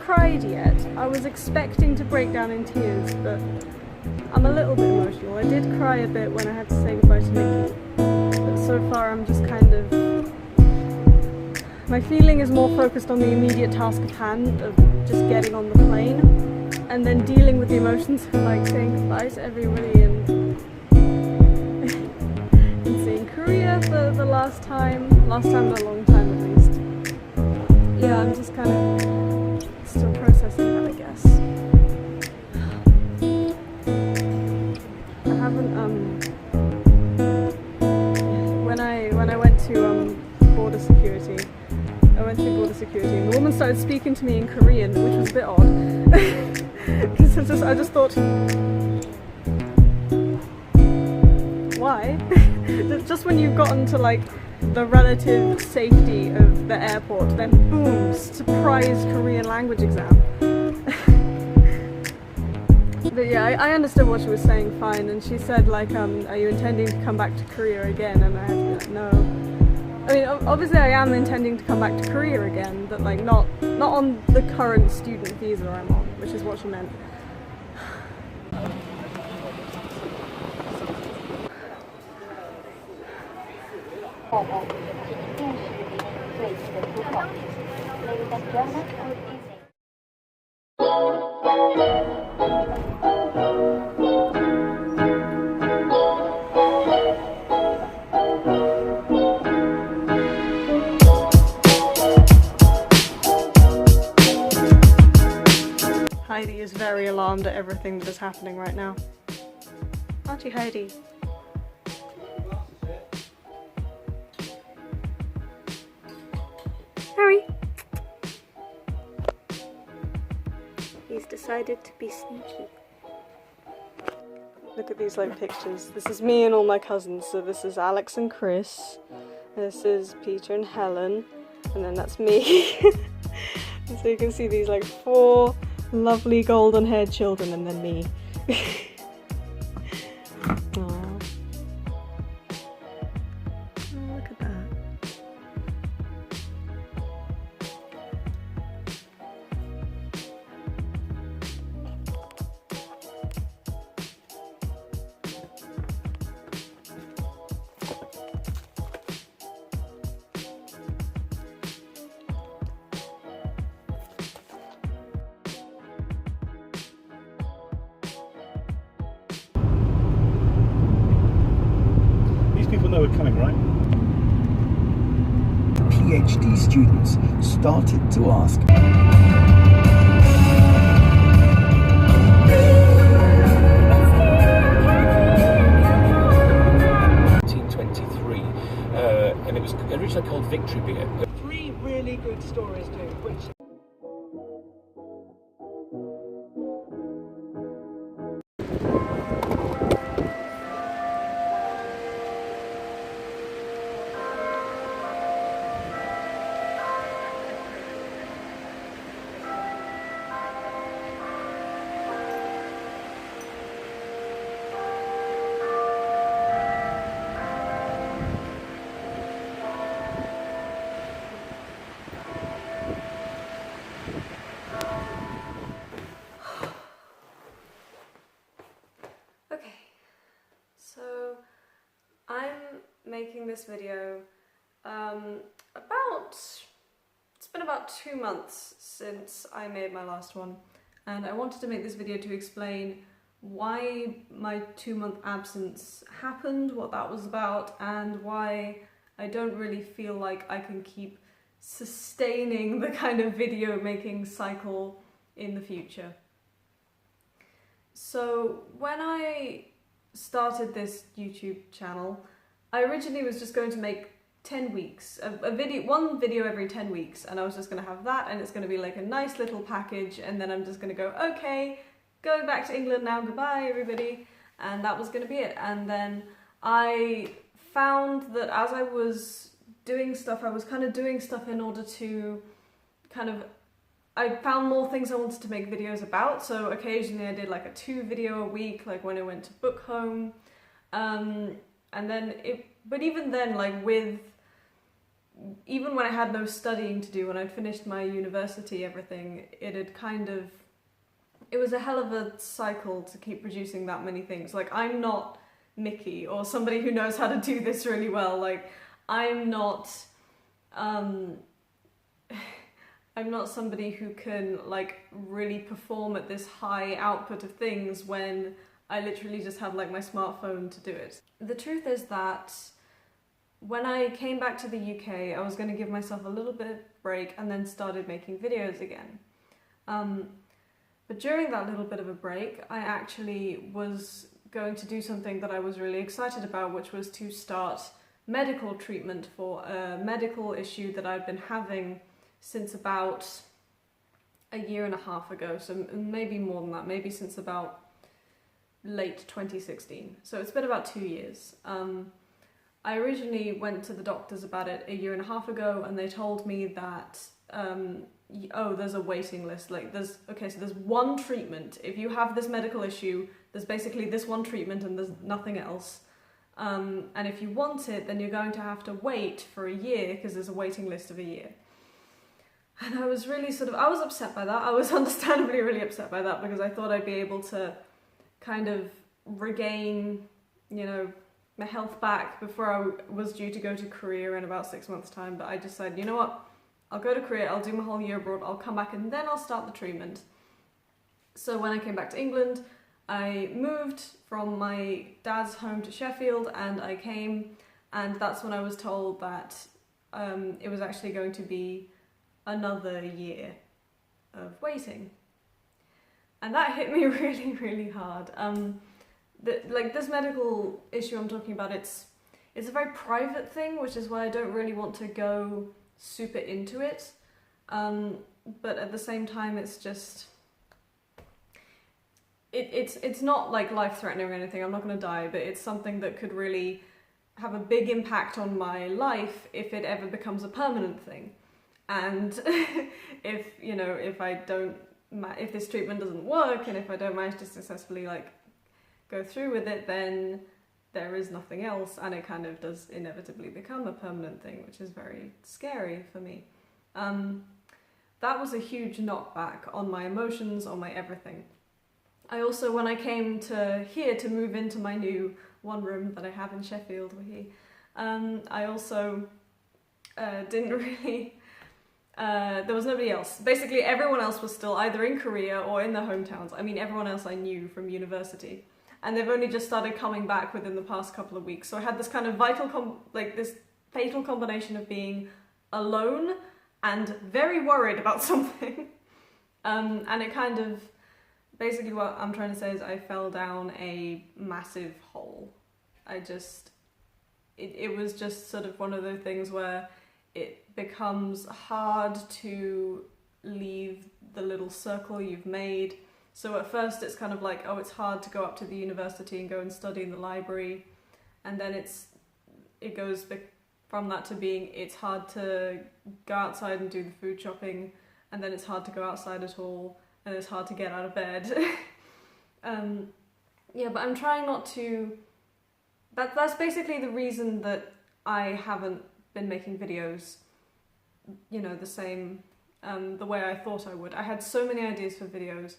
cried yet. I was expecting to break down in tears, but I'm a little bit emotional. I did cry a bit when I had to say goodbye to Nikki, but so far I'm just kind of... My feeling is more focused on the immediate task at hand of just getting on the plane, and then dealing with the emotions of like saying goodbye to everybody and seeing Korea for the last time in a long time at least. Yeah, I'm just kind of still processing that, I guess. I haven't when I went to border security, I went through border security and the woman started speaking to me in Korean, which was a bit odd. Because I just thought, why? Just when you've gotten to like the relative safety of the airport, then boom, surprise Korean language exam. But yeah, I understood what she was saying fine, and she said like, are you intending to come back to Korea again? And I had to be like, no. I mean, obviously I am intending to come back to Korea again, but like not on the current student visa I'm on, which is what she meant. Heidi is very alarmed at everything that is happening right now. Aren't you, Heidi? Harry! He's decided to be sneaky. Look at these like pictures. This is me and all my cousins. So this is Alex and Chris. This is Peter and Helen. And then that's me. And so you can see these like 4 lovely golden haired children and then me. Aww. Oh, look at that. People know we're coming, right? PhD students started to ask. 1923, and it was originally called Victory Beer. 3 really good stories do, which... So I'm making this video it's been about 2 months since I made my last one, and I wanted to make this video to explain why my 2-month absence happened, what that was about, and why I don't really feel like I can keep sustaining the kind of video making cycle in the future. So when I started this YouTube channel, I originally was just going to make 10 weeks, one video every 10 weeks, and I was just going to have that, and it's going to be like a nice little package, and then I'm just going to go, okay, going back to England now, goodbye everybody, and that was going to be it. And then I found that as I was doing stuff, I was kind of doing stuff in order to I found more things I wanted to make videos about, so occasionally I did like a 2 video a week, like when I went to book home, and then but even then, like with even when I had no studying to do, when I'd finished my university, everything, it was a hell of a cycle to keep producing that many things. Like, I'm not Mickey or somebody who knows how to do this really well. Like, I'm not somebody who can, like, really perform at this high output of things when I literally just have, like, my smartphone to do it. The truth is that when I came back to the UK, I was going to give myself a little bit of break and then started making videos again. But during that little bit of a break, I actually was going to do something that I was really excited about, which was to start medical treatment for a medical issue that I'd been having since about a year and a half ago, so maybe more than that, maybe since about late 2016. So it's been about 2 years. I originally went to the doctors about it a year and a half ago, and they told me that, oh, there's a waiting list. Like, so there's one treatment. If you have this medical issue, there's basically this one treatment and there's nothing else. And if you want it, then you're going to have to wait for a year because there's a waiting list of a year. And I was really I was upset by that. I was understandably really upset by that because I thought I'd be able to kind of regain, you know, my health back before I was due to go to Korea in about 6 months' time. But I just said, you know what, I'll go to Korea, I'll do my whole year abroad, I'll come back and then I'll start the treatment. So when I came back to England, I moved from my dad's home to Sheffield, and I came, and that's when I was told that it was actually going to be another year of waiting. And that hit me really, really hard. This medical issue I'm talking about, it's a very private thing, which is why I don't really want to go super into it. But at the same time, it's just... It's not like life-threatening or anything, I'm not going to die, but it's something that could really have a big impact on my life if it ever becomes a permanent thing. And if this treatment doesn't work, and if I don't manage to successfully, like, go through with it, then there is nothing else, and it kind of does inevitably become a permanent thing, which is very scary for me. That was a huge knockback on my emotions, on my everything. I also, when I came to here to move into my new one room that I have in Sheffield, I also didn't really... there was nobody else. Basically, everyone else was still either in Korea or in their hometowns. I mean, everyone else I knew from university. And they've only just started coming back within the past couple of weeks. So I had this kind of this fatal combination of being alone and very worried about something. And it kind of... Basically what I'm trying to say is I fell down a massive hole. It was just sort of one of those things where it becomes hard to leave the little circle you've made. So at first it's kind of like, oh, it's hard to go up to the university and go and study in the library. And then it goes from that to being, it's hard to go outside and do the food shopping. And then it's hard to go outside at all. And it's hard to get out of bed. Yeah, but I'm trying not to... That's basically the reason that I haven't been making videos, you know, the way I thought I would. I had so many ideas for videos,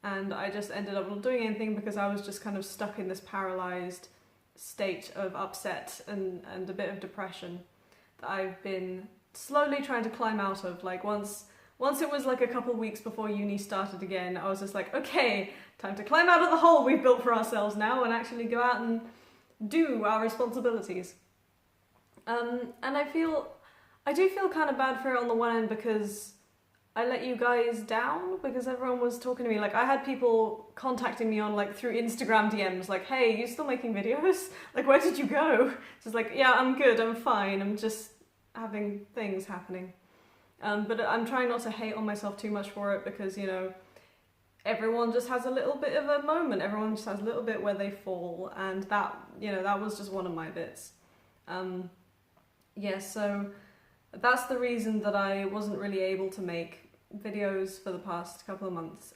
and I just ended up not doing anything because I was just kind of stuck in this paralysed state of upset and a bit of depression that I've been slowly trying to climb out of. Like, once it was like a couple weeks before uni started again, I was just like, okay, time to climb out of the hole we've built for ourselves now and actually go out and do our responsibilities. And I do feel kind of bad for it on the one end because I let you guys down, because everyone was talking to me. Like, I had people contacting me on, like, through Instagram DMs, like, hey, you still making videos? Like, where did you go? Just like, yeah, I'm good, I'm fine, I'm just having things happening. But I'm trying not to hate on myself too much for it because, you know, everyone just has a little bit of a moment. Everyone just has a little bit where they fall, and that, you know, that was just one of my bits. Yeah, so that's the reason that I wasn't really able to make videos for the past couple of months.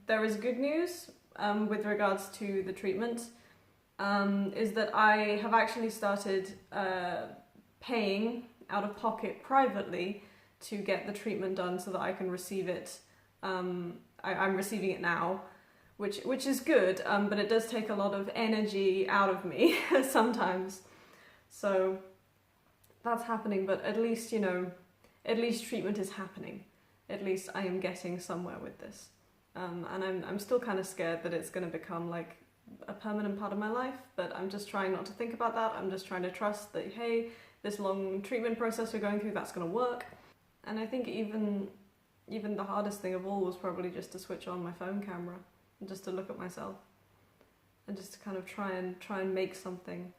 There is good news with regards to the treatment, is that I have actually started paying out of pocket privately to get the treatment done so that I can receive it. I'm receiving it now, which is good, but it does take a lot of energy out of me sometimes. So that's happening, but at least, you know, at least treatment is happening. At least I am getting somewhere with this. And I'm still kind of scared that it's going to become like a permanent part of my life, but I'm just trying not to think about that. I'm just trying to trust that, hey, this long treatment process we're going through, that's going to work. And I think even the hardest thing of all was probably just to switch on my phone camera and just to look at myself and just to kind of try and make something,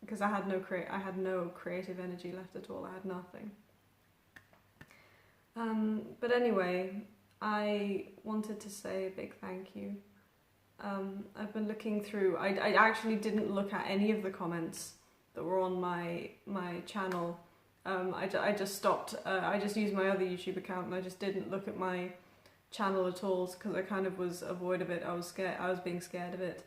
because I had no creative energy left at all. I had nothing. But anyway, I wanted to say a big thank you. I've been looking through. I actually didn't look at any of the comments that were on my channel. I just stopped. I just used my other YouTube account and I just didn't look at my channel at all because I kind of was avoid of it. I was scared. I was being scared of it.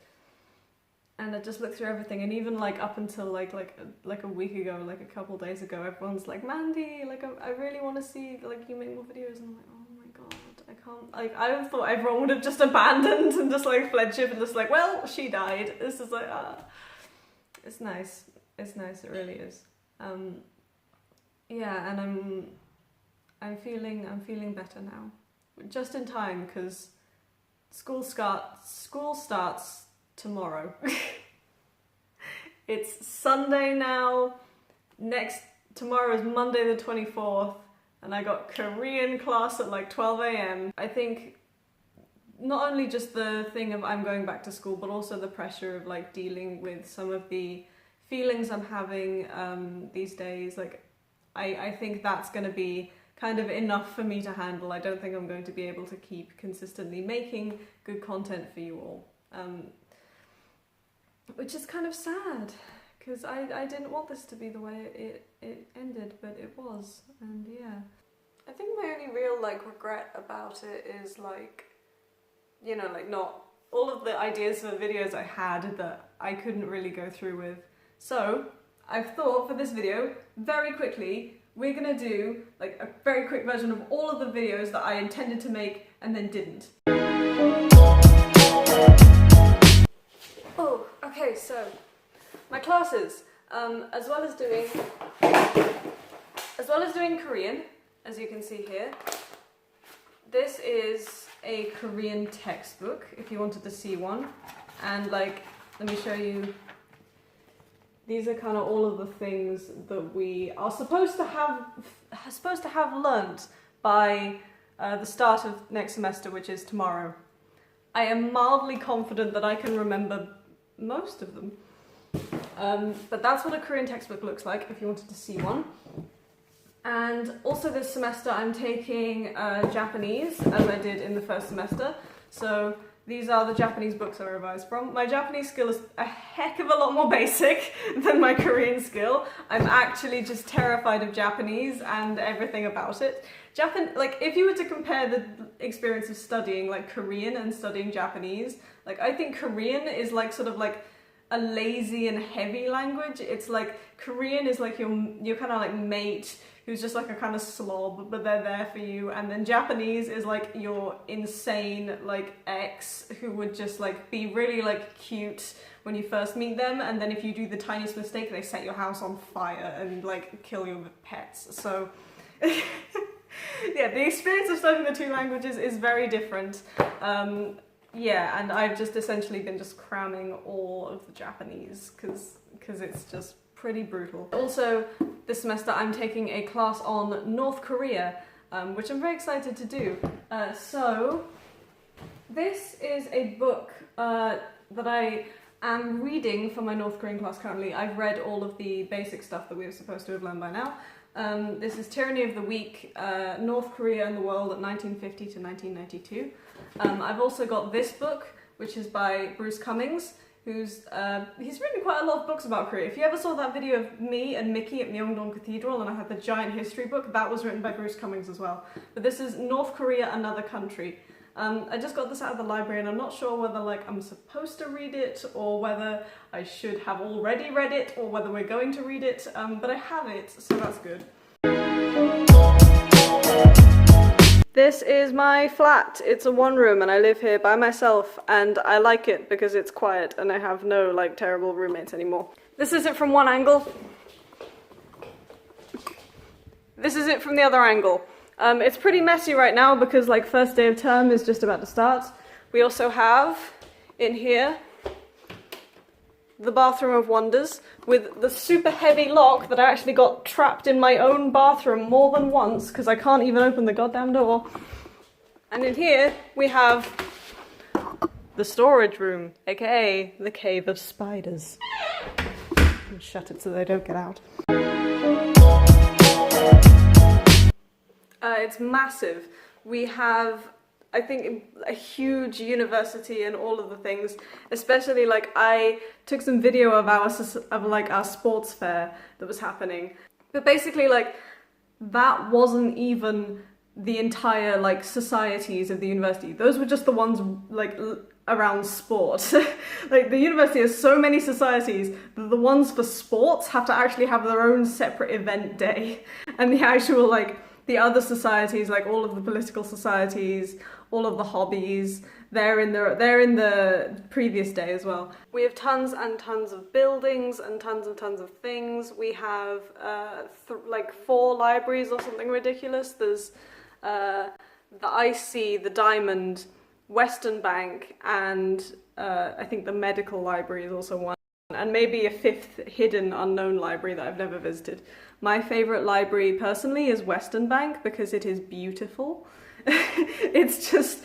And I just looked through everything, and even like up until like a week ago, like a couple days ago, everyone's like, Mandy, like I really want to see like you make more videos, and I'm like, oh my god, I can't. Like I thought everyone would have just abandoned and just like fled ship and just like, well, she died. This is like, it's nice. It's nice. It really is. Yeah, and I'm feeling better now, just in time because school starts tomorrow. It's Sunday now. Tomorrow is Monday the 24th, and I got Korean class at like 12 a.m. I think not only just the thing of I'm going back to school, but also the pressure of like dealing with some of the feelings I'm having these days. Like I think that's going to be kind of enough for me to handle. I don't think I'm going to be able to keep consistently making good content for you all. Which is kind of sad, because I didn't want this to be the way it ended, but it was, and yeah. I think my only real like regret about it is like, you know, like not all of the ideas for videos I had that I couldn't really go through with. So I've thought for this video, very quickly, we're gonna do like a very quick version of all of the videos that I intended to make and then didn't. Oh, okay, so my classes, as well as doing Korean, as you can see here. This is a Korean textbook, if you wanted to see one, and like, let me show you. These are kind of all of the things that we are supposed to have learnt by the start of next semester, which is tomorrow. I am mildly confident that I can remember most of them. But that's what a Korean textbook looks like if you wanted to see one. And also this semester I'm taking Japanese, as I did in the first semester. So these are the Japanese books I revised from. My Japanese skill is a heck of a lot more basic than my Korean skill. I'm actually just terrified of Japanese and everything about it. Like, if you were to compare the experience of studying like Korean and studying Japanese, like I think Korean is like sort of like a lazy and heavy language. It's like Korean is like your kind of like mate who's just like a kind of slob, but they're there for you. And then Japanese is like your insane like ex who would just like be really like cute when you first meet them, and then if you do the tiniest mistake they set your house on fire and like kill your pets. So yeah, the experience of studying the two languages is very different. Yeah, and I've just essentially been just cramming all of the Japanese because it's just pretty brutal. Also, this semester I'm taking a class on North Korea, which I'm very excited to do. So, this is a book that I am reading for my North Korean class currently. I've read all of the basic stuff that we were supposed to have learned by now. This is Tyranny of the Weak, North Korea and the World at 1950 to 1992. I've also got this book, which is by Bruce Cummings, he's written quite a lot of books about Korea. If you ever saw that video of me and Mickey at Myeongdong Cathedral and I had the giant history book, that was written by Bruce Cummings as well. But this is North Korea, Another Country. I just got this out of the library and I'm not sure whether like I'm supposed to read it or whether I should have already read it or whether we're going to read it, but I have it, so that's good. This is my flat. It's a one room and I live here by myself and I like it because it's quiet and I have no like terrible roommates anymore. This is it from one angle. This is it from the other angle. It's pretty messy right now because like first day of term is just about to start. We also have in here the bathroom of wonders with the super heavy lock that I actually got trapped in my own bathroom more than once because I can't even open the goddamn door. And in here we have the storage room, aka the cave of spiders. I'll shut it so they don't get out. It's massive. We have, I think, a huge university and all of the things. Especially, like, I took some video of our sports fair that was happening. But basically, like, that wasn't even the entire like societies of the university. Those were just the ones like around sport. Like the university has so many societies that the ones for sports have to actually have their own separate event day, and the actual like the other societies, like all of the political societies, all of the hobbies, they're in the previous day as well. We have tons and tons of buildings and tons of things. We have like 4 libraries or something ridiculous. There's the IC, the Diamond, Western Bank, and I think the medical library is also one, and maybe a 5th hidden unknown library that I've never visited. My favourite library personally is Western Bank because it is beautiful. It's just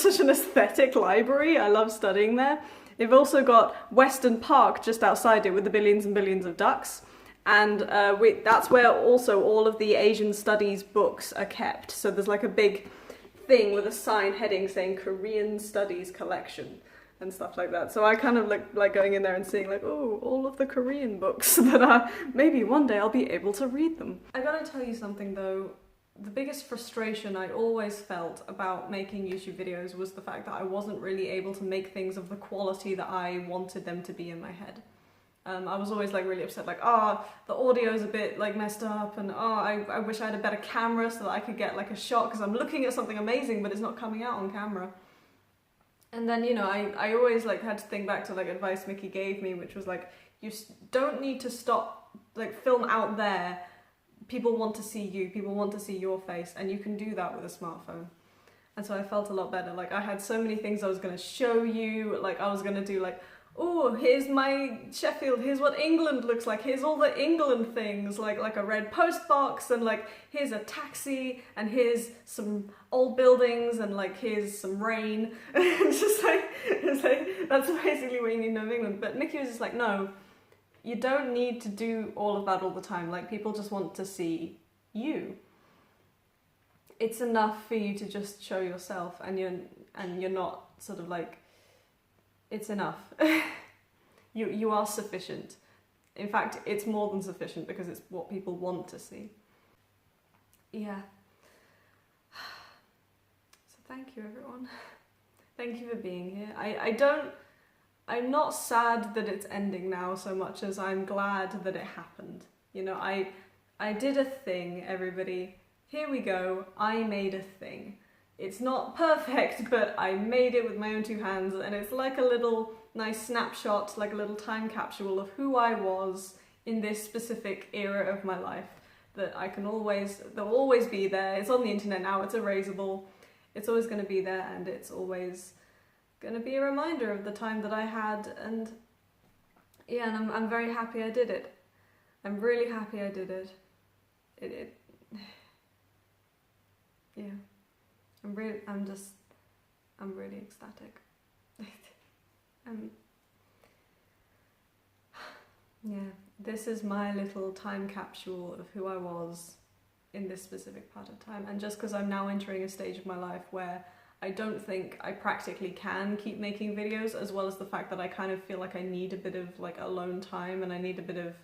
such an aesthetic library. I love studying there. They've also got Western Park just outside it with the billions and billions of ducks. And that's where also all of the Asian studies books are kept. So there's like a big thing with a sign heading saying Korean Studies Collection and stuff like that. So I kind of like going in there and seeing like, oh, all of the Korean books that are, maybe one day I'll be able to read them. I gotta tell you something though. The biggest frustration I always felt about making YouTube videos was the fact that I wasn't really able to make things of the quality that I wanted them to be in my head. I was always like really upset, like, oh, the audio's a bit like messed up, and oh, I wish I had a better camera so that I could get like a shot, because I'm looking at something amazing but it's not coming out on camera. And then, you know, I always like had to think back to like advice Mickey gave me, which was like, you don't need to stop, like film out there. People want to see you, people want to see your face, and you can do that with a smartphone. And so I felt a lot better. Like I had so many things I was going to show you, like I was going to do like, oh, here's my Sheffield, here's what England looks like, here's all the England things, like a red post box, and like here's a taxi, and here's some old buildings, and like here's some rain. It's like that's basically what you need to know of England. But Mickey was just like, no, you don't need to do all of that all the time. Like people just want to see you. It's enough for you to just show yourself, and you're not sort of like, it's enough. You are sufficient. In fact, it's more than sufficient because it's what people want to see. Yeah. So thank you, everyone. Thank you for being here. I'm not sad that it's ending now so much as I'm glad that it happened. You know, I did a thing, everybody. Here we go. I made a thing. It's not perfect, but I made it with my own 2 hands, and it's like a little nice snapshot, like a little time capsule of who I was in this specific era of my life that they'll always be there. It's on the internet now, it's erasable, it's always going to be there, and it's always going to be a reminder of the time that I had, and yeah, and I'm very happy I did it. I'm really happy I did it. Yeah. I'm really ecstatic. Yeah, this is my little time capsule of who I was in this specific part of time. And just because I'm now entering a stage of my life where I don't think I practically can keep making videos, as well as the fact that I kind of feel like I need a bit of like alone time, and I need a bit of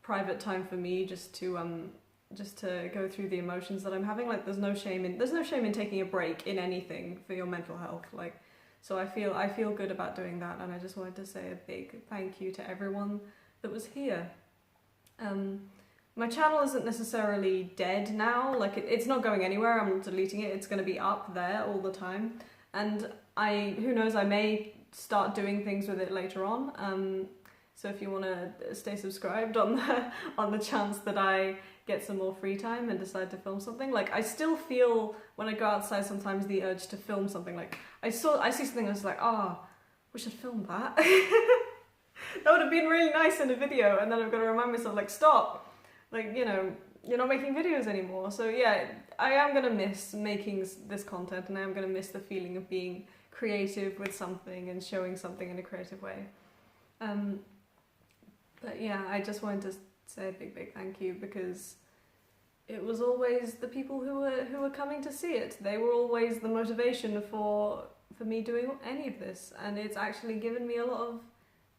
private time for me just to just to go through the emotions that I'm having. Like there's no shame in taking a break in anything for your mental health. Like, so I feel good about doing that, and I just wanted to say a big thank you to everyone that was here. My channel isn't necessarily dead now, like it's not going anywhere, I'm not deleting it, it's going to be up there all the time, and who knows, I may start doing things with it later on, so if you want to stay subscribed on the chance that I get some more free time and decide to film something. Like I still feel when I go outside sometimes the urge to film something. Like I see something and I was like, we should film that. That would have been really nice in a video, and then I've got to remind myself, like, stop, like, you know, you're not making videos anymore. So yeah, I am going to miss making this content, and I am going to miss the feeling of being creative with something and showing something in a creative way. But yeah, I just wanted to say a big thank you, because it was always the people who were coming to see it. They were always the motivation for me doing any of this, and it's actually given me a lot of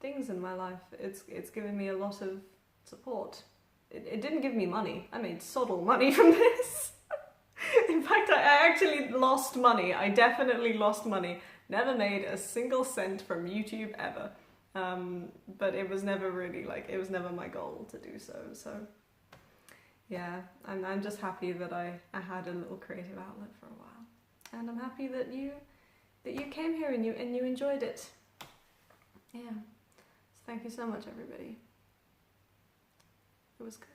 things in my life. It's given me a lot of support. It didn't give me money. I made sod all money from this. In fact, I actually lost money. I definitely lost money. Never made a single cent from YouTube ever. But it was never really it was never my goal to do so. So yeah, I'm just happy that I had a little creative outlet for a while, and I'm happy that you came here and you enjoyed it. Yeah. Thank you so much, everybody. It was good.